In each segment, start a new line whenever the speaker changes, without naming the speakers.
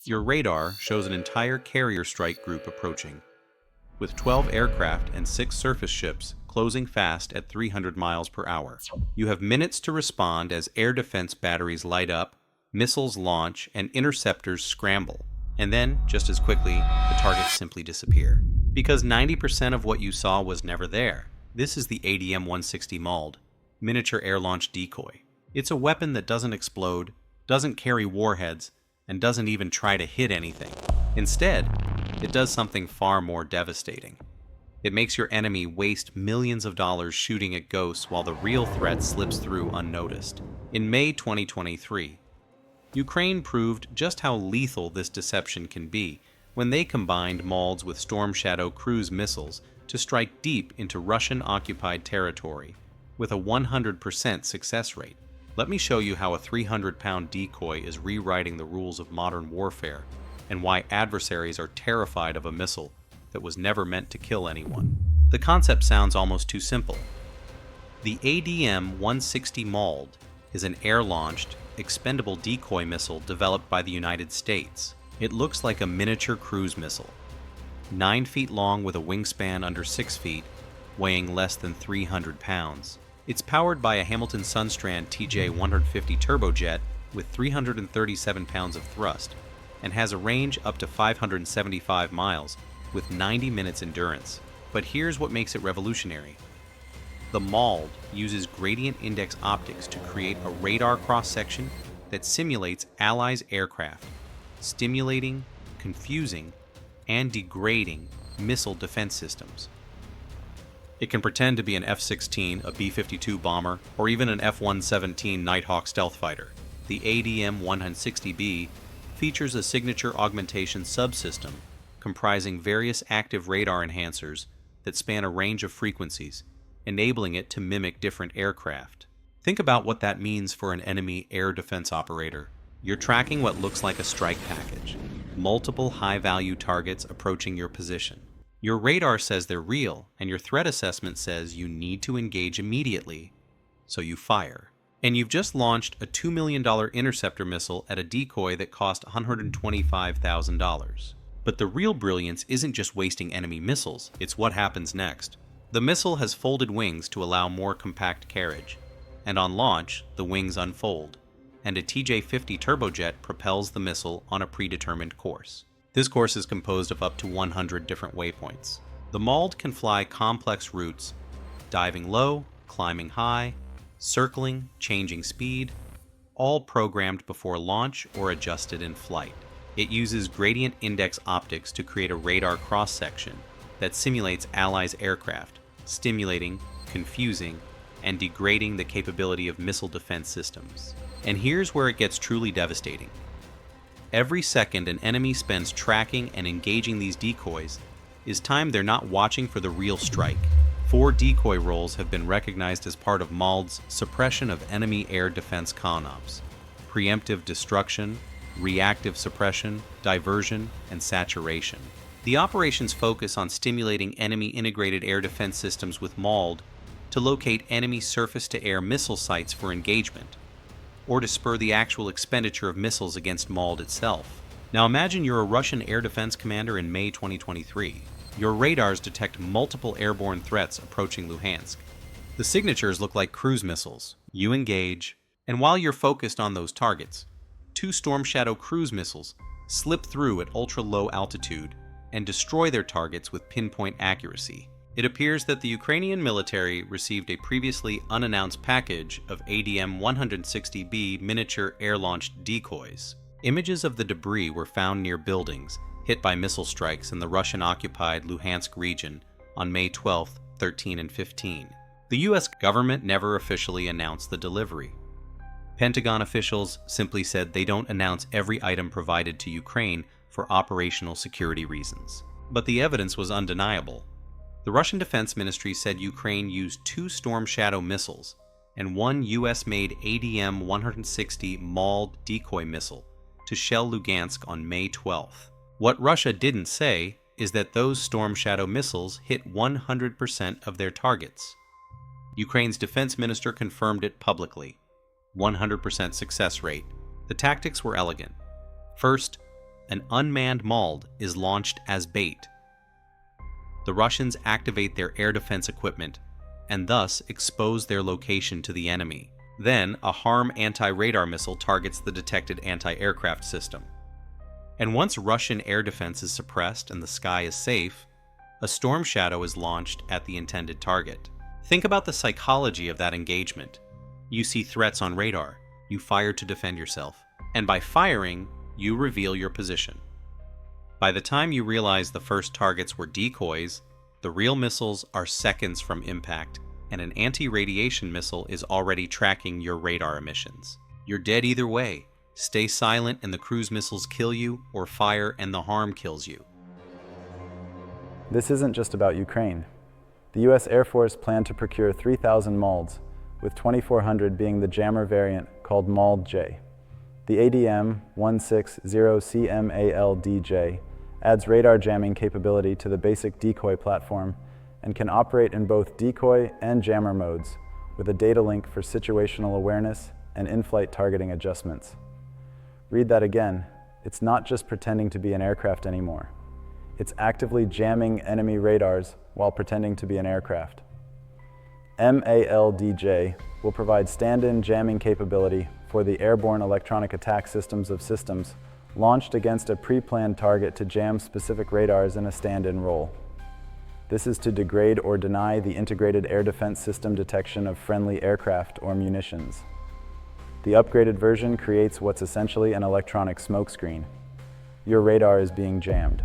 Your radar shows an entire carrier strike group approaching, with 12 aircraft and 6 surface ships closing fast at 300 miles per hour. You have minutes to respond as air defense batteries light up, missiles launch, and interceptors scramble. And then, just as quickly, the targets simply disappear. Because 90% of what you saw was never there. This is the ADM-160 MALD, Miniature Air-Launched Decoy. It's a weapon that doesn't explode, doesn't carry warheads, and doesn't even try to hit anything. Instead, it does something far more devastating. It makes your enemy waste millions of dollars shooting at ghosts while the real threat slips through unnoticed. In May 2023, Ukraine proved just how lethal this deception can be when they combined MALDs with Storm Shadow cruise missiles to strike deep into Russian-occupied territory with a 100% success rate. Let me show you how a 300-pound decoy is rewriting the rules of modern warfare and why adversaries are terrified of a missile that was never meant to kill anyone. The concept sounds almost too simple. The ADM-160 MALD is an air-launched, expendable decoy missile developed by the United States. It looks like a miniature cruise missile, 9 feet long with a wingspan under 6 feet, weighing less than 300 pounds. It's powered by a Hamilton Sunstrand TJ-150 turbojet with 337 pounds of thrust and has a range up to 575 miles with 90 minutes endurance. But here's what makes it revolutionary. The MALD uses gradient index optics to create a radar cross-section that simulates Allies' aircraft, stimulating, confusing, and degrading missile defense systems. It can pretend to be an F-16, a B-52 bomber, or even an F-117 Nighthawk stealth fighter. The ADM-160B features a signature augmentation subsystem comprising various active radar enhancers that span a range of frequencies, enabling it to mimic different aircraft. Think about what that means for an enemy air defense operator. You're tracking what looks like a strike package, multiple high-value targets approaching your position. Your radar says they're real, and your threat assessment says you need to engage immediately, so you fire. And you've just launched a $2 million interceptor missile at a decoy that cost $125,000. But the real brilliance isn't just wasting enemy missiles, it's what happens next. The missile has folded wings to allow more compact carriage, and on launch, the wings unfold, and a TJ-50 turbojet propels the missile on a predetermined course. This course is composed of up to 100 different waypoints. The MALD can fly complex routes, diving low, climbing high, circling, changing speed, all programmed before launch or adjusted in flight. It uses gradient index optics to create a radar cross-section that simulates Allies' aircraft, stimulating, confusing, and degrading the capability of missile defense systems. And here's where it gets truly devastating. Every second an enemy spends tracking and engaging these decoys is time they're not watching for the real strike. 4 decoy roles have been recognized as part of MALD's suppression of enemy air defense CONOPS: preemptive destruction, reactive suppression, diversion, and saturation. The operations focus on stimulating enemy integrated air defense systems with MALD to locate enemy surface-to-air missile sites for engagement, or to spur the actual expenditure of missiles against MALD itself. Now imagine you're a Russian air defense commander in May 2023. Your radars detect multiple airborne threats approaching Luhansk. The signatures look like cruise missiles. You engage, and while you're focused on those targets, 2 Storm Shadow cruise missiles slip through at ultra-low altitude and destroy their targets with pinpoint accuracy. It appears that the Ukrainian military received a previously unannounced package of ADM-160B Miniature Air-Launched Decoys. Images of the debris were found near buildings hit by missile strikes in the Russian-occupied Luhansk region on May 12, 13, and 15. The U.S. government never officially announced the delivery. Pentagon officials simply said they don't announce every item provided to Ukraine for operational security reasons. But the evidence was undeniable. The Russian Defense Ministry said Ukraine used 2 Storm Shadow missiles and 1 US-made ADM-160 MALD decoy missile to shell Lugansk on May 12th. What Russia didn't say is that those Storm Shadow missiles hit 100% of their targets. Ukraine's defense minister confirmed it publicly. 100% success rate. The tactics were elegant. First, an unmanned MALD is launched as bait. The Russians activate their air defense equipment and thus expose their location to the enemy. Then, a HARM anti-radar missile targets the detected anti-aircraft system. And once Russian air defense is suppressed and the sky is safe, a Storm Shadow is launched at the intended target. Think about the psychology of that engagement. You see threats on radar, you fire to defend yourself, and by firing, you reveal your position. By the time you realize the first targets were decoys, the real missiles are seconds from impact, and an anti-radiation missile is already tracking your radar emissions. You're dead either way. Stay silent and the cruise missiles kill you, or fire and the HARM kills you.
This isn't just about Ukraine. The US Air Force planned to procure 3,000 MALDs, with 2,400 being the jammer variant called MALD-J. The ADM-160 MALD adds radar jamming capability to the basic decoy platform and can operate in both decoy and jammer modes, with a data link for situational awareness and in-flight targeting adjustments. Read that again. It's not just pretending to be an aircraft anymore. It's actively jamming enemy radars while pretending to be an aircraft. MALD-J will provide stand-in jamming capability for the airborne electronic attack systems of systems launched against a pre-planned target to jam specific radars in a stand-in role. This is to degrade or deny the integrated air defense system detection of friendly aircraft or munitions. The upgraded version creates what's essentially an electronic smokescreen. Your radar is being jammed.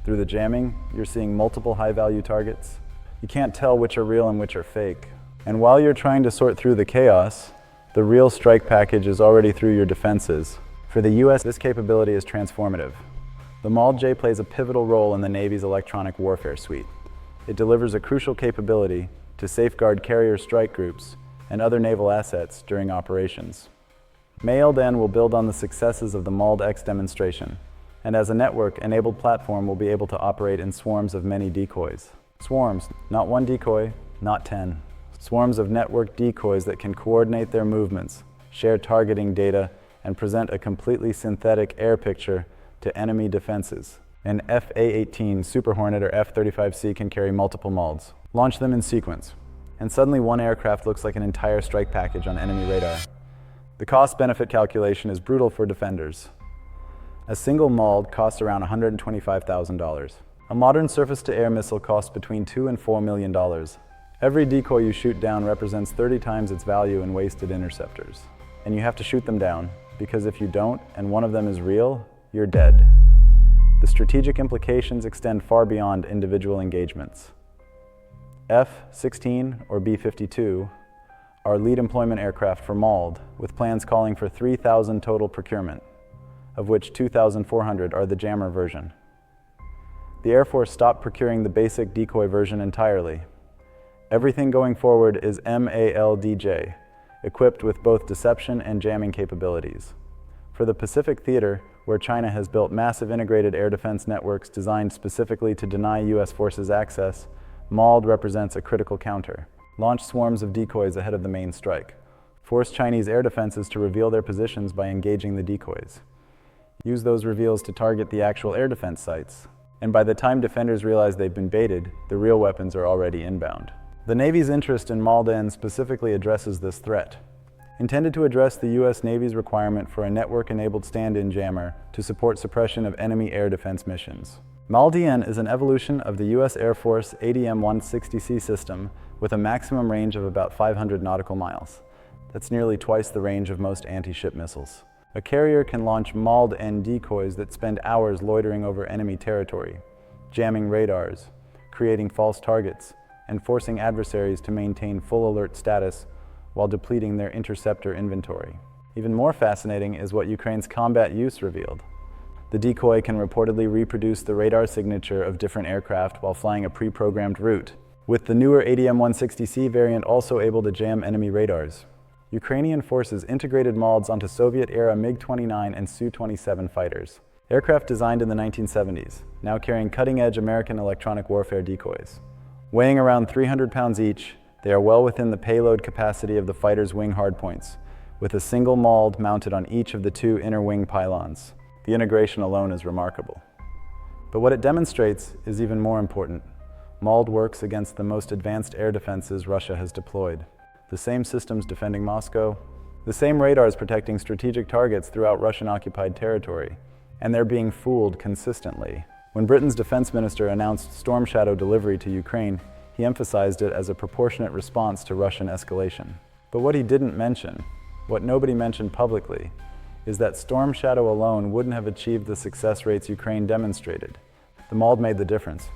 Through the jamming, you're seeing multiple high-value targets. You can't tell which are real and which are fake. And while you're trying to sort through the chaos, the real strike package is already through your defenses. For the US, this capability is transformative. The MALD-J plays a pivotal role in the Navy's electronic warfare suite. It delivers a crucial capability to safeguard carrier strike groups and other naval assets during operations. MALD-N will build on the successes of the MALD-X demonstration, and as a network-enabled platform will be able to operate in swarms of many decoys. Swarms, not one decoy, not 10. Swarms of network decoys that can coordinate their movements, share targeting data, and present a completely synthetic air picture to enemy defenses. An F/A-18 Super Hornet or F-35C can carry multiple MALDs. Launch them in sequence, and suddenly one aircraft looks like an entire strike package on enemy radar. The cost-benefit calculation is brutal for defenders. A single MALD costs around $125,000. A modern surface-to-air missile costs between $2 and $4 million. Every decoy you shoot down represents 30 times its value in wasted interceptors. And you have to shoot them down, because if you don't, and one of them is real, you're dead. The strategic implications extend far beyond individual engagements. F-16 or B-52 are lead employment aircraft for MALD, with plans calling for 3,000 total procurement, of which 2,400 are the jammer version. The Air Force stopped procuring the basic decoy version entirely. Everything going forward is MALD-J, equipped with both deception and jamming capabilities. For the Pacific Theater, where China has built massive integrated air defense networks designed specifically to deny US forces access, MALD represents a critical counter. Launch swarms of decoys ahead of the main strike. Force Chinese air defenses to reveal their positions by engaging the decoys. Use those reveals to target the actual air defense sites. And by the time defenders realize they've been baited, the real weapons are already inbound. The Navy's interest in MALD-N specifically addresses this threat. Intended to address the US Navy's requirement for a network-enabled stand-in jammer to support suppression of enemy air defense missions. MALD-N is an evolution of the US Air Force ADM-160C system with a maximum range of about 500 nautical miles. That's nearly twice the range of most anti-ship missiles. A carrier can launch MALD-N decoys that spend hours loitering over enemy territory, jamming radars, creating false targets, and forcing adversaries to maintain full alert status while depleting their interceptor inventory. Even more fascinating is what Ukraine's combat use revealed. The decoy can reportedly reproduce the radar signature of different aircraft while flying a pre-programmed route, with the newer ADM-160C variant also able to jam enemy radars. Ukrainian forces integrated MALDs onto Soviet-era MiG-29 and Su-27 fighters, aircraft designed in the 1970s, now carrying cutting-edge American electronic warfare decoys. Weighing around 300 pounds each, they are well within the payload capacity of the fighter's wing hardpoints, with a single MALD mounted on each of the two inner wing pylons. The integration alone is remarkable. But what it demonstrates is even more important. MALD works against the most advanced air defenses Russia has deployed. The same systems defending Moscow, the same radars protecting strategic targets throughout Russian-occupied territory, and they're being fooled consistently. When Britain's defense minister announced Storm Shadow delivery to Ukraine, he emphasized it as a proportionate response to Russian escalation. But what he didn't mention, what nobody mentioned publicly, is that Storm Shadow alone wouldn't have achieved the success rates Ukraine demonstrated. The MALD made the difference.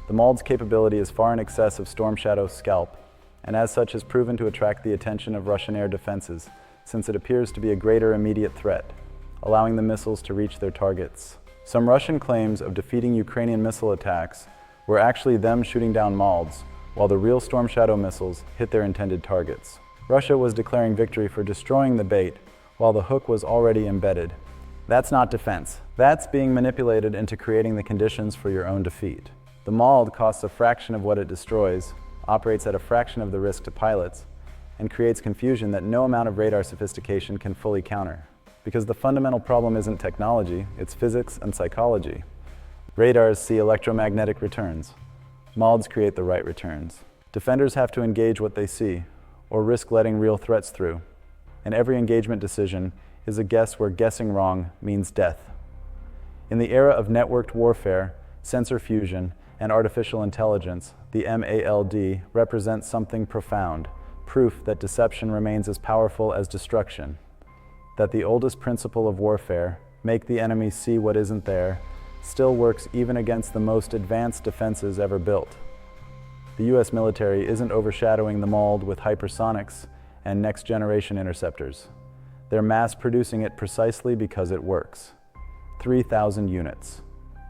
The MALD's capability is far in excess of Storm Shadow's scalp, and as such has proven to attract the attention of Russian air defenses, since it appears to be a greater immediate threat, allowing the missiles to reach their targets. Some Russian claims of defeating Ukrainian missile attacks were actually them shooting down MALDs, while the real Storm Shadow missiles hit their intended targets. Russia was declaring victory for destroying the bait, while the hook was already embedded. That's not defense. That's being manipulated into creating the conditions for your own defeat. The MALD costs a fraction of what it destroys, operates at a fraction of the risk to pilots, and creates confusion that no amount of radar sophistication can fully counter. Because the fundamental problem isn't technology, it's physics and psychology. Radars see electromagnetic returns. MALDs create the right returns. Defenders have to engage what they see, or risk letting real threats through. And every engagement decision is a guess where guessing wrong means death. In the era of networked warfare, sensor fusion, and artificial intelligence, the MALD represents something profound, proof that deception remains as powerful as destruction, that the oldest principle of warfare, make the enemy see what isn't there, still works even against the most advanced defenses ever built. The US military isn't overshadowing the MALD with hypersonics and next-generation interceptors. They're mass-producing it precisely because it works. 3,000 units,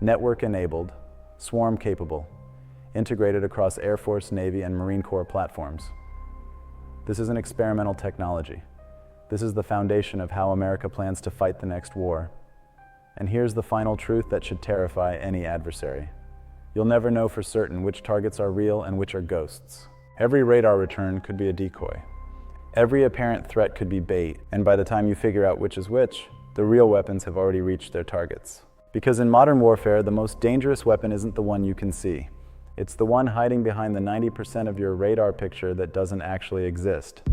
network-enabled, swarm-capable, integrated across Air Force, Navy, and Marine Corps platforms. This is an experimental technology. This is the foundation of how America plans to fight the next war. And here's the final truth that should terrify any adversary. You'll never know for certain which targets are real and which are ghosts. Every radar return could be a decoy. Every apparent threat could be bait, and by the time you figure out which is which, the real weapons have already reached their targets. Because in modern warfare, the most dangerous weapon isn't the one you can see. It's the one hiding behind the 90% of your radar picture that doesn't actually exist.